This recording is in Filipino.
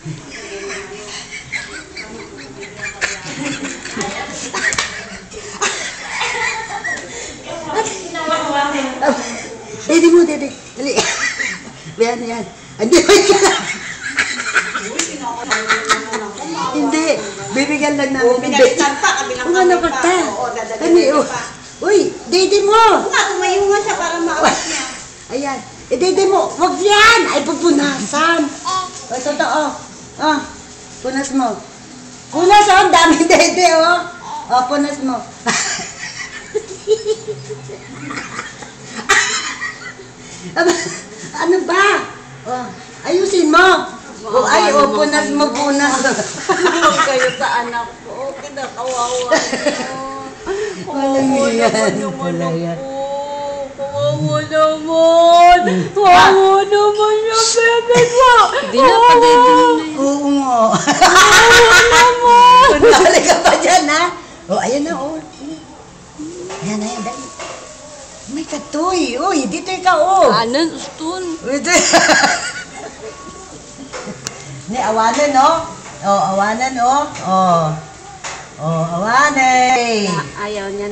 Dede mo, dede. Dali. Yan. Hindi, hindi. Bibigyan lang namin. Binalikan pa, kabilang ano pa ta? Uy, dede mo. Tumayo nga siya para maawit niya. Ayan. Dede mo. Huwag yan. Ay, pupunasan. O, totoo. Punas mo. Punas, ang daming dede, punas mo. Ano ba? Ayusin mo. Punas mo. Huwag kayo sa anak ko. Kinakawawa niyo. Kawawa naman yung anak ko. Kawawa naman. Kawawa naman yung bebe ko. Hindi na, pag-ibig na yun. Oo nga. Kawawa naman. Kunwari ka pa dyan, ha? Ayan na, Ayan, dali. May katoy. Uy, dito ikaw, Anan, ustun. Ni, awanan, awanan, awanan. Ayaw niya.